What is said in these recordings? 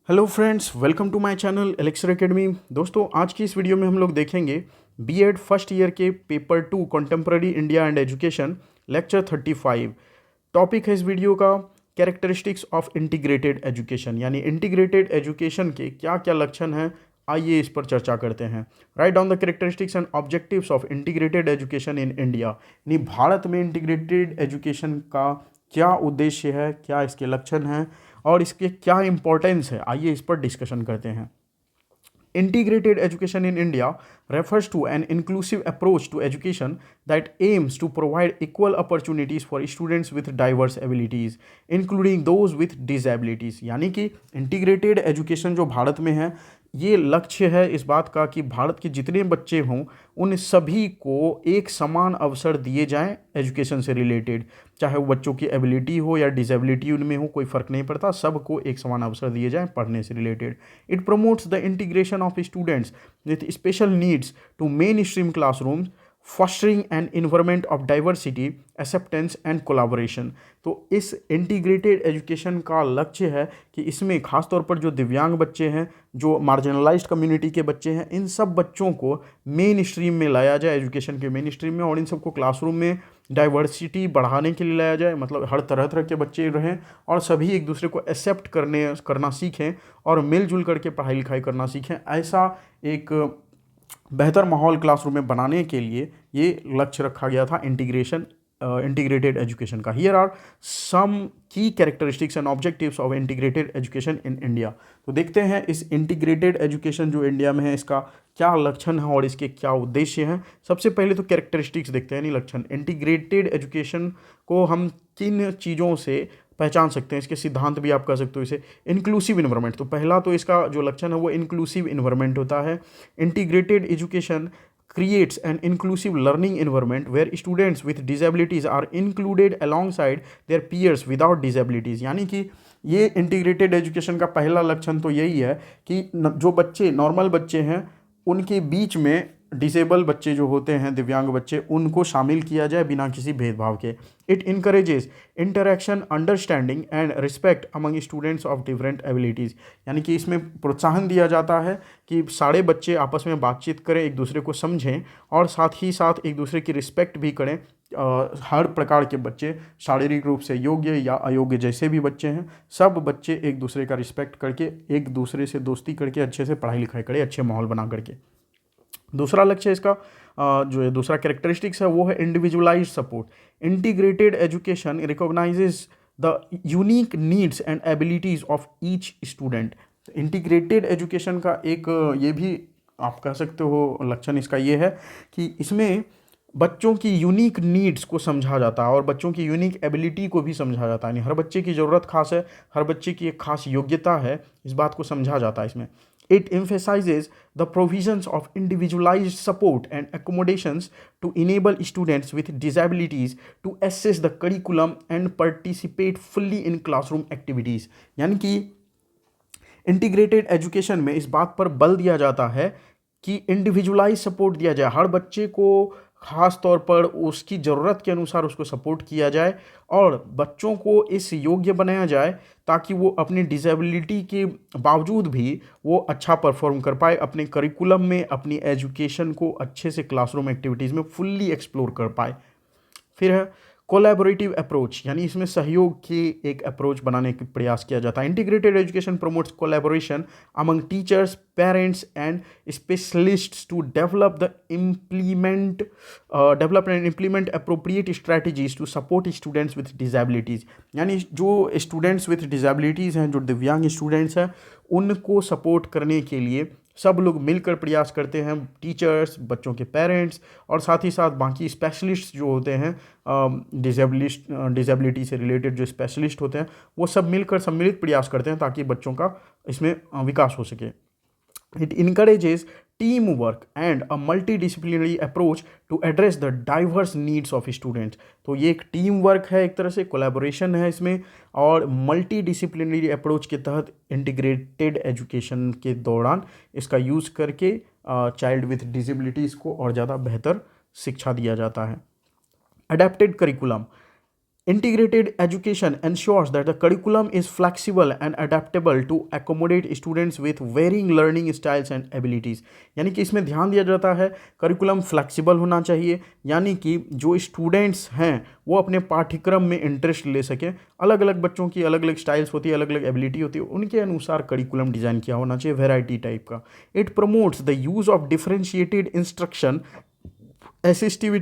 Hello friends, welcome to my channel Elixir academy. दोस्तों, आज की इस वीडियो में हम लोग देखेंगे बीएड फर्स्ट ईयर के paper 2 contemporary India and education lecture 35। Topic है इस वीडियो का कैरेक्टरिस्टिक्स ऑफ इंटीग्रेटेड एजुकेशन, यानी इंटीग्रेटेड एजुकेशन के क्या क्या लक्षण हैं। आइए इस पर चर्चा करते हैं। Write down the characteristics and objectives of integrated education in India, यानी भारत में इंटीग्रेटेड एजुकेशन का क्या उद्देश्य है, क्या इसके लक्षण हैं और इसके क्या इंपॉर्टेंस है। आइए इस पर डिस्कशन करते हैं। Integrated education in India refers to an inclusive approach to education that aims to provide equal opportunities for students with diverse abilities, including those with disabilities। यानी कि इंटीग्रेटेड एजुकेशन जो भारत में है, ये लक्ष्य है इस बात का कि भारत के जितने बच्चे हों उन सभी को एक समान अवसर दिए जाएं एजुकेशन से रिलेटेड, चाहे वो बच्चों की एबिलिटी हो या डिसेबिलिटी उनमें हो, कोई फ़र्क नहीं पड़ता, सबको एक समान अवसर दिए जाएं पढ़ने से related. It promotes the integration of students with special needs to mainstream classrooms, fostering an environment of diversity, acceptance and collaboration। तो इस इंटीग्रेटेड एजुकेशन का लक्ष्य है कि इसमें खास तौर पर जो दिव्यांग बच्चे हैं, जो मार्जिनलाइज्ड कम्युनिटी के बच्चे हैं, इन सब बच्चों को मेन स्ट्रीम में लाया जाए, एजुकेशन के मेन स्ट्रीम में, और इन सबको क्लासरूम में डाइवर्सिटी बढ़ाने के लिए लाया जाए। मतलब हर तरह तरह के बच्चे रहें और सभी एक दूसरे को एक्सेप्ट करना सीखें और मिलजुल करके पढ़ाई लिखाई करना सीखें। ऐसा एक बेहतर माहौल क्लासरूम में बनाने के लिए ये लक्ष्य रखा गया था इंटीग्रेटेड एजुकेशन का। हियर आर सम की characteristics and objectives of integrated education in India. तो देखते हैं इस इंटीग्रेटेड एजुकेशन जो इंडिया में है इसका क्या लक्षण है और इसके क्या उद्देश्य हैं। सबसे पहले तो कैरेक्टरिस्टिक्स देखते हैं, यानी लक्षण। इंटीग्रेटेड एजुकेशन को हम किन चीज़ों से पहचान सकते हैं, इसके सिद्धांत भी आप कह सकते हो इसे। इंक्लूसिव इन्वायरमेंट, तो पहला तो इसका जो लक्षण है वो इंक्लूसिव इन्वायरमेंट होता है। Integrated education creates an inclusive learning environment where students with disabilities are included alongside their peers without disabilities। यानी कि ये इंटीग्रेटेड एजुकेशन का पहला लक्षण तो यही है कि जो बच्चे नॉर्मल बच्चे हैं उनके बीच में डिसेबल बच्चे जो होते हैं, दिव्यांग बच्चे, उनको शामिल किया जाए बिना किसी भेदभाव के। It encourages interaction, understanding and respect among students of different abilities. यानी कि इसमें प्रोत्साहन दिया जाता है कि सारे बच्चे आपस में बातचीत करें, एक दूसरे को समझें और साथ ही साथ एक दूसरे की रिस्पेक्ट भी करें। हर प्रकार के बच्चे, शारीरिक रूप से योग्य या अयोग्य जैसे भी बच्चे हैं, सब बच्चे एक दूसरे का रिस्पेक्ट करके, एक दूसरे से दोस्ती करके अच्छे से पढ़ाई लिखाई करें, अच्छे माहौल बना करके। दूसरा लक्ष्य इसका जो दूसरा कैरेक्टरिस्टिक्स है वो है individualised support. Integrated education recognises the unique needs and abilities of each student. Integrated education का एक ये भी आप कह सकते हो लक्षण इसका ये है कि इसमें बच्चों की यूनिक नीड्स को समझा जाता है और बच्चों की यूनिक एबिलिटी को भी समझा जाता है। यानी हर बच्चे की ज़रूरत खास है, हर बच्चे की एक खास योग्यता है, इस बात को समझा जाता है इसमें। It emphasizes the provisions of individualized support and accommodations to enable students with disabilities to access the curriculum and participate fully in classroom activities। यानी कि इंटीग्रेटेड एजुकेशन में इस बात पर बल दिया जाता है कि इंडिविजुअलाइज सपोर्ट दिया जाए, हर बच्चे को ख़ास तौर पर उसकी ज़रूरत के अनुसार उसको सपोर्ट किया जाए और बच्चों को इस योग्य बनाया जाए ताकि वो अपनी डिसेबिलिटी के बावजूद भी वो अच्छा परफॉर्म कर पाए, अपने करिकुलम में अपनी एजुकेशन को अच्छे से क्लासरूम एक्टिविटीज़ में फुल्ली एक्सप्लोर कर पाए। फिर है कोलैबोरेटिव अप्रोच, यानी इसमें सहयोग की एक अप्रोच बनाने का प्रयास किया जाता है। Integrated education promotes collaboration among teachers, parents and specialists to develop and implement appropriate strategies to support students with disabilities. यानी जो स्टूडेंट्स विथ डिसेबिलिटीज़ हैं, जो दिव्यांग स्टूडेंट्स हैं, उनको सपोर्ट करने के लिए सब लोग मिलकर प्रयास करते हैं। टीचर्स, बच्चों के पेरेंट्स और साथ ही साथ बाकी स्पेशलिस्ट जो होते हैं, डिसेबिलिटी से रिलेटेड जो स्पेशलिस्ट होते हैं, वो सब मिलकर सम्मिलित प्रयास करते हैं ताकि बच्चों का इसमें विकास हो सके। It encourages teamwork and a multidisciplinary approach to address the diverse needs of students। तो ये एक टीम वर्क है, एक तरह से कोलैबोरेशन है इसमें, और मल्टी डिसिप्लिनरी अप्रोच के तहत इंटीग्रेटेड एजुकेशन के दौरान इसका यूज़ करके चाइल्ड विथ डिसेबिलिटीज़ को और ज़्यादा बेहतर शिक्षा दिया जाता है। Adapted curriculum, Integrated education ensures that the curriculum is flexible and adaptable to accommodate students with varying learning styles and abilities. यानी कि इसमें ध्यान दिया जाता है करिकुलम फ्लेक्सिबल होना चाहिए, यानी कि जो स्टूडेंट्स हैं वो अपने पाठ्यक्रम में इंटरेस्ट ले सकें। अलग अलग बच्चों की अलग अलग स्टाइल्स होती है, अलग अलग एबिलिटी होती है, उनके अनुसार करिकुलम डिज़ाइन किया होना चाहिए, वेराइटी टाइप का। It promotes the use of differentiated instruction, assistive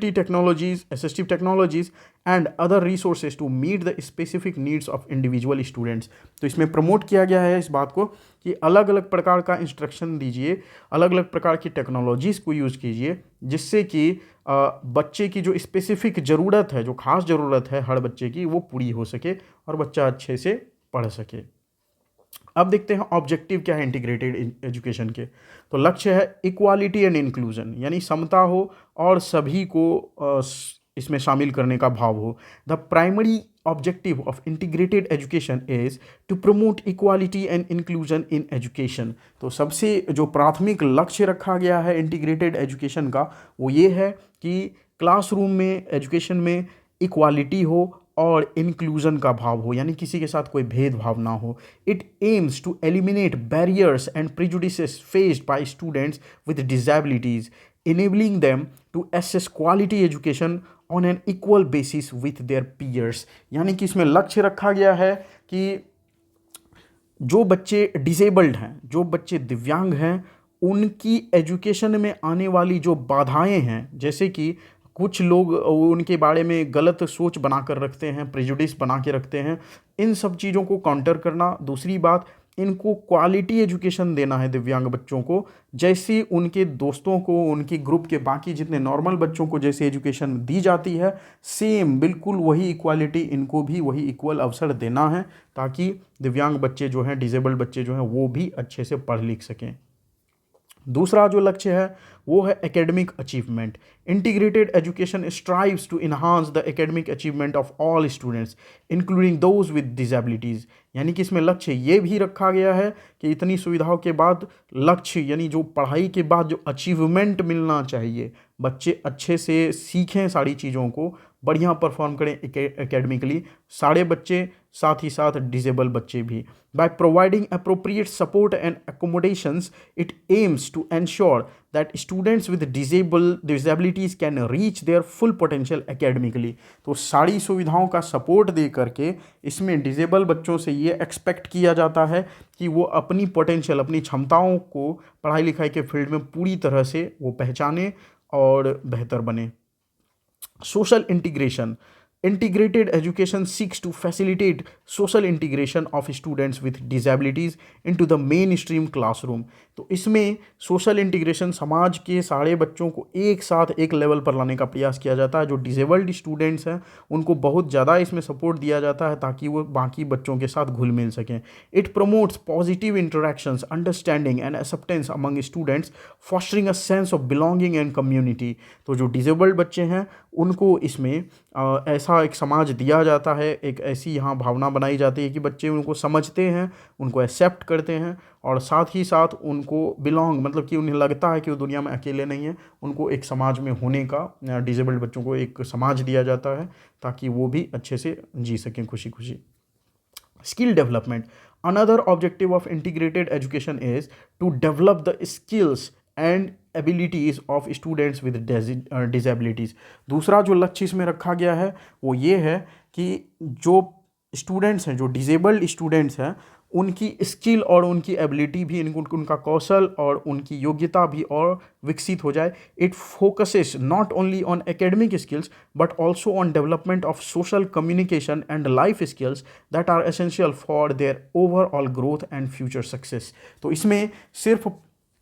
technologies and other resources to meet the specific needs of individual students। तो इसमें प्रमोट किया गया है इस बात को कि अलग अलग प्रकार का इंस्ट्रक्शन दीजिए, अलग अलग प्रकार की टेक्नोलॉजीज़ को यूज़ कीजिए, जिससे कि बच्चे की जो स्पेसिफिक ज़रूरत है, जो खास ज़रूरत है हर बच्चे की, वो पूरी हो सके और बच्चा अच्छे से पढ़ सके। अब देखते हैं ऑब्जेक्टिव क्या है इंटीग्रेटेड एजुकेशन के। तो लक्ष्य है इक्वालिटी एंड इंक्लूजन, यानी समता हो और सभी को इसमें शामिल करने का भाव हो। The primary objective of integrated education is to promote equality and inclusion in education. तो सबसे जो प्राथमिक लक्ष्य रखा गया है इंटीग्रेटेड एजुकेशन का, वो ये है कि क्लासरूम में, एजुकेशन में इक्वालिटी हो और इंक्लूजन का भाव हो, यानी किसी के साथ कोई भेदभाव ना हो। It aims to eliminate barriers and prejudices faced by students with disabilities, enabling them to assess quality education on an equal basis with their peers। यानी कि इसमें लक्ष्य रखा गया है कि जो बच्चे डिसेबल्ड हैं, जो बच्चे दिव्यांग हैं, उनकी एजुकेशन में आने वाली जो बाधाएं हैं, जैसे कि कुछ लोग उनके बारे में गलत सोच बनाकर रखते हैं, प्रेजुडिस बना के रखते हैं, इन सब चीज़ों को काउंटर करना। दूसरी बात, इनको क्वालिटी एजुकेशन देना है दिव्यांग बच्चों को, जैसे उनके दोस्तों को, उनके ग्रुप के बाकी जितने नॉर्मल बच्चों को जैसे एजुकेशन दी जाती है, सेम बिल्कुल वही इक्वालिटी इनको भी वही इक्वल अवसर देना है, ताकि दिव्यांग बच्चे जो हैं, डिसेबल्ड बच्चे जो हैं, वो भी अच्छे से पढ़ लिख सकें। दूसरा जो लक्ष्य है वो है academic achievement. Integrated education strives to enhance the academic achievement of all students including those with disabilities. यानी कि इसमें लक्ष्य ये भी रखा गया है कि इतनी सुविधाओं के बाद लक्ष्य, यानी जो पढ़ाई के बाद जो अचीवमेंट मिलना चाहिए, बच्चे अच्छे से सीखें सारी चीज़ों को, बढ़िया परफॉर्म करें एकेडमिकली, सारे बच्चे, साथ ही साथ डिसेबल बच्चे भी। By providing appropriate support and accommodations, it aims to ensure that students with disabilities can reach their full potential academically. तो सारी सुविधाओं का सपोर्ट दे करके इसमें डिसेबल बच्चों से ये एक्सपेक्ट किया जाता है कि वो अपनी पोटेंशियल, अपनी क्षमताओं को पढ़ाई लिखाई के फील्ड में पूरी तरह से वो पहचाने और बेहतर बने। Social integration. Integrated education seeks to facilitate social integration of students with disabilities into the mainstream classroom। तो इसमें सोशल इंटीग्रेशन, समाज के सारे बच्चों को एक साथ एक लेवल पर लाने का प्रयास किया जाता है। जो डिसेबल्ड स्टूडेंट्स हैं उनको बहुत ज़्यादा इसमें सपोर्ट दिया जाता है ताकि वो बाकी बच्चों के साथ घुल मिल सकें। It promotes positive interactions, understanding and acceptance among students, fostering a sense of belonging and community. तो जो डिसेबल्ड बच्चे हैं उनको इसमें ऐसा एक समाज दिया जाता है, एक ऐसी यहाँ भावना बनाई जाती है कि बच्चे उनको समझते हैं, उनको एक्सेप्ट करते हैं और साथ ही साथ उनको बिलोंग, मतलब कि उन्हें लगता है कि वो दुनिया में अकेले नहीं हैं, उनको एक समाज में होने का, डिसेबल्ड बच्चों को एक समाज दिया जाता है ताकि वो भी अच्छे से जी सकें खुशी खुशी। Skill development. Another objective of integrated education is to develop the skills and abilities of students with disabilities। दूसरा जो लक्ष्य इसमें रखा गया है वो ये है कि जो स्टूडेंट्स हैं, जो डिसेबल्ड स्टूडेंट्स हैं, उनकी स्किल और उनकी एबिलिटी भी, उनका कौशल और उनकी योग्यता भी और विकसित हो जाए। It focuses not only on academic skills but also on development of social communication and life skills that are essential for their overall growth and future success. तो इसमें सिर्फ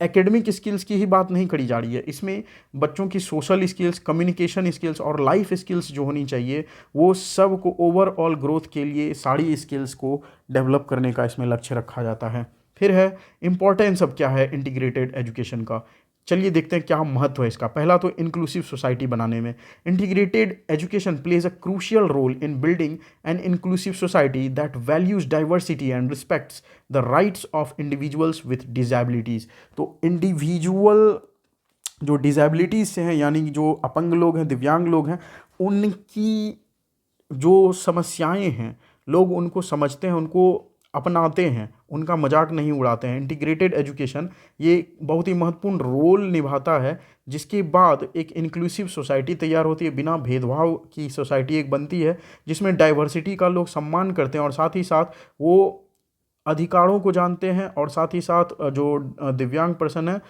एकेडमिक स्किल्स की ही बात नहीं करी जा रही है, इसमें बच्चों की सोशल स्किल्स, कम्युनिकेशन स्किल्स और लाइफ स्किल्स जो होनी चाहिए, वो सब को ओवरऑल ग्रोथ के लिए सारी स्किल्स को डेवलप करने का इसमें लक्ष्य रखा जाता है। फिर है इम्पोर्टेंस अब क्या है इंटीग्रेटेड एजुकेशन का। चलिए देखते हैं क्या महत्व है इसका। पहला तो इंक्लूसिव सोसाइटी बनाने में integrated education plays a crucial role in building an inclusive society that values diversity and respects the rights of individuals with disabilities. तो इंडिविजुअल जो डिसेबिलिटीज़ से हैं, यानी जो अपंग लोग हैं, दिव्यांग लोग हैं, उनकी जो समस्याएं हैं लोग उनको समझते हैं, उनको अपनाते हैं, उनका मजाक नहीं उड़ाते हैं। इंटीग्रेटेड एजुकेशन ये बहुत ही महत्वपूर्ण रोल निभाता है, जिसके बाद एक इंक्लूसिव सोसाइटी तैयार होती है, बिना भेदभाव की सोसाइटी एक बनती है, जिसमें डाइवर्सिटी का लोग सम्मान करते हैं और साथ ही साथ वो अधिकारों को जानते हैं और साथ ही साथ जो दिव्यांग पर्सन है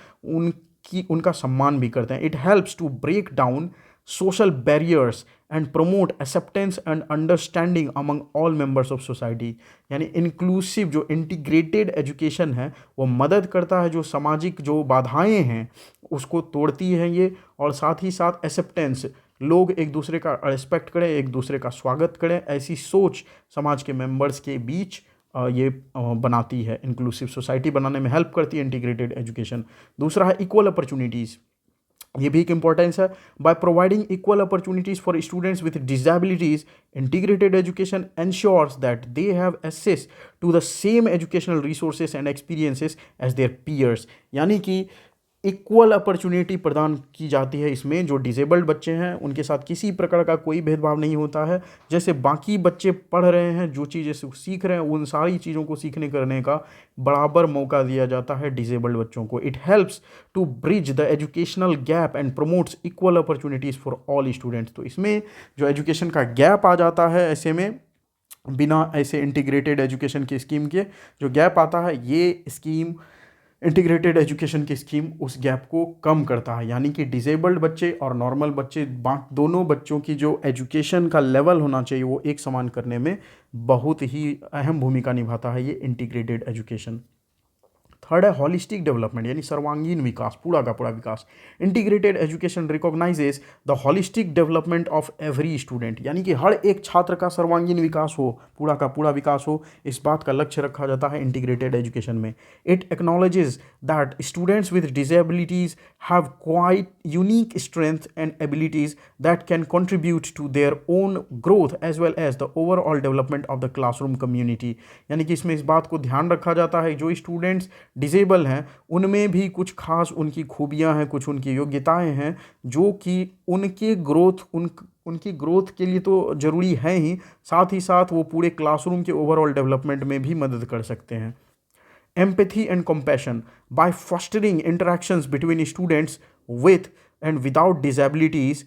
उनका सम्मान भी करते हैं। It helps to break down social barriers and promote acceptance and understanding among all members of society. यानी इंक्लूसिव जो इंटीग्रेटेड एजुकेशन है वो मदद करता है, जो सामाजिक जो बाधाएं हैं उसको तोड़ती है ये, और साथ ही साथ एक्सेप्टेंस, लोग एक दूसरे का रिस्पेक्ट करें, एक दूसरे का स्वागत करें, ऐसी सोच समाज के मेंबर्स के बीच ये बनाती है, इंक्लूसिव सोसाइटी बनाने में हेल्प करती है इंटीग्रेटेड एजुकेशन। दूसरा है इक्वल अपॉर्चुनिटीज़, ये भी एक इंपॉर्टेंस है। By providing equal opportunities for students with disabilities, integrated education ensures that they have access to the same educational resources and experiences as their peers. यानी कि इक्वल अपॉर्चुनिटी प्रदान की जाती है इसमें, जो डिसेबल्ड बच्चे हैं उनके साथ किसी प्रकार का कोई भेदभाव नहीं होता है। जैसे बाकी बच्चे पढ़ रहे हैं, जो चीज़ें सीख रहे हैं, उन सारी चीज़ों को सीखने करने का बराबर मौका दिया जाता है डिसेबल्ड बच्चों को। It helps to bridge the educational gap and promotes equal opportunities for all students. तो इसमें जो एजुकेशन का गैप आ जाता है, ऐसे में बिना ऐसे इंटीग्रेटेड एजुकेशन की स्कीम के जो गैप आता है, ये स्कीम इंटीग्रेटेड एजुकेशन की स्कीम उस गैप को कम करता है। यानी कि डिसेबल्ड बच्चे और नॉर्मल बच्चे, दोनों बच्चों की जो एजुकेशन का लेवल होना चाहिए वो एक समान करने में बहुत ही अहम भूमिका निभाता है ये इंटीग्रेटेड एजुकेशन। थर्ड है हॉलिस्टिक डेवलपमेंट, यानी सर्वांगीण विकास, पूरा का पूरा विकास। Integrated education recognises the holistic development of every student, यानी कि हर एक छात्र का सर्वांगीण विकास हो, पूरा का पूरा विकास हो, इस बात का लक्ष्य रखा जाता है इंटीग्रेटेड एजुकेशन में। It acknowledges that students with disabilities have quite unique strength and abilities that can contribute to their own growth as well as the overall development of the classroom community. यानी कि इसमें इस बात को ध्यान रखा जाता है जो स्टूडेंट्स डिसेबल हैं उनमें भी कुछ खास उनकी खूबियां हैं, कुछ उनकी योग्यताएं हैं जो कि उनकी ग्रोथ के लिए तो ज़रूरी है ही, साथ ही साथ वो पूरे क्लासरूम के ओवरऑल डेवलपमेंट में भी मदद कर सकते हैं। Empathy and compassion, by fostering interactions between students with and without disabilities,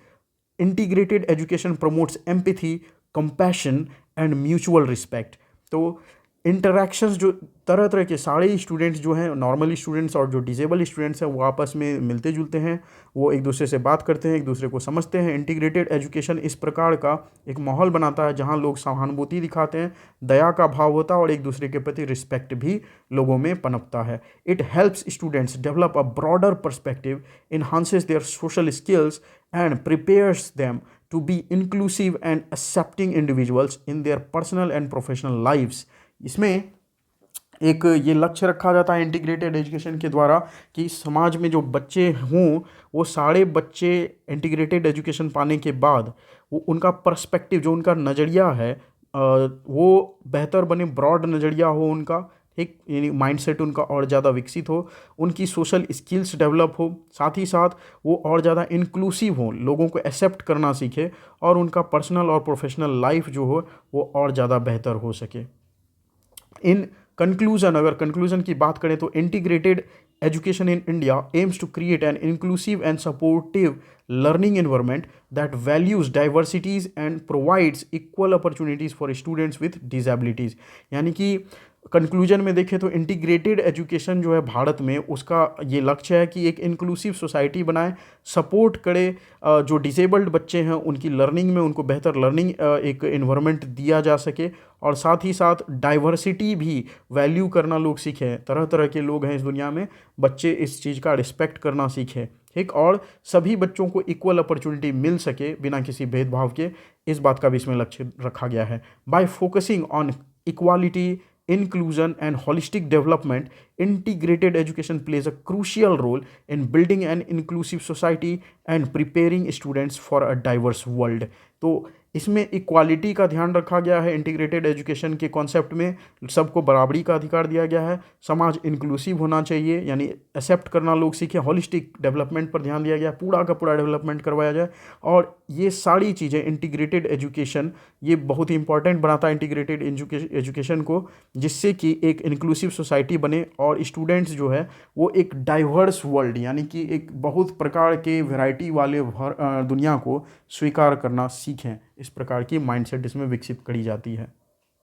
integrated education promotes empathy, compassion and mutual respect. तो इंटरेक्शंस जो तरह तरह के सारे स्टूडेंट्स जो हैं, नॉर्मल स्टूडेंट्स और जो डिसेबल स्टूडेंट्स हैं, वो आपस में मिलते जुलते हैं, वो एक दूसरे से बात करते हैं, एक दूसरे को समझते हैं। इंटीग्रेटेड एजुकेशन इस प्रकार का एक माहौल बनाता है जहां लोग सहानुभूति दिखाते हैं, दया का भाव होता है और एक दूसरे के प्रति रिस्पेक्ट भी लोगों में पनपता है। It helps students develop a broader perspective, enhances their social skills and prepares them to be inclusive and accepting individuals in their personal and professional lives। इसमें एक ये लक्ष्य रखा जाता है इंटीग्रेटेड एजुकेशन के द्वारा कि समाज में जो बच्चे हों वो सारे बच्चे इंटीग्रेटेड एजुकेशन पाने के बाद वो उनका पर्सपेक्टिव, जो उनका नज़रिया है वो बेहतर बने, ब्रॉड नज़रिया हो उनका, ठीक, यानी माइंडसेट उनका और ज़्यादा विकसित हो, उनकी सोशल स्किल्स डेवलप हो, साथ ही साथ वो और ज़्यादा इंक्लूसिव हो, लोगों को एक्सेप्ट करना सीखे और उनका पर्सनल और प्रोफेशनल लाइफ जो हो वो और ज़्यादा बेहतर हो सके। इन कंक्लूजन, अगर कंक्लूजन की बात करें तो integrated education in India aims to create an inclusive and supportive learning environment that values diversities and provides equal opportunities for students with disabilities। यानी कि कंक्लूजन में देखें तो इंटीग्रेटेड एजुकेशन जो है भारत में, उसका ये लक्ष्य है कि एक इंक्लूसिव सोसाइटी बनाए, सपोर्ट करे जो डिसेबल्ड बच्चे हैं उनकी लर्निंग में, उनको बेहतर लर्निंग एक इन्वायरमेंट दिया जा सके, और साथ ही साथ डाइवर्सिटी भी वैल्यू करना लोग सीखें, तरह तरह के लोग हैं इस दुनिया में, बच्चे इस चीज़ का रिस्पेक्ट करना सीखें, ठीक, और सभी बच्चों को इक्वल अपॉर्चुनिटी मिल सके बिना किसी भेदभाव के, इस बात का भी इसमें लक्ष्य रखा गया है। Bye focusing on equality, inclusion and holistic development, integrated education plays a crucial role in building an inclusive society and preparing students for a diverse world। तो इसमें इक्वालिटी का ध्यान रखा गया है। इंटीग्रेटेड एजुकेशन के कॉन्सेप्ट में सबको बराबरी का अधिकार दिया गया है। समाज इंक्लूसिव होना चाहिए, यानी एक्सेप्ट करना लोग सीखें। होलिस्टिक डेवलपमेंट पर ध्यान दिया गया, पूरा का पूरा डेवलपमेंट करवाया जाए। और ये सारी चीज़ें इंटीग्रेटेड एजुकेशन ये बहुत ही इंपॉर्टेंट बनाता है इंटीग्रेटेड एजुकेशन को, जिससे कि एक इंक्लूसिव सोसाइटी बने और स्टूडेंट्स जो है वो एक डाइवर्स वर्ल्ड यानी कि एक बहुत प्रकार के वैरायटी वाले दुनिया को स्वीकार करना सीखें। इस प्रकार की माइंडसेट इसमें विकसित करी जाती है।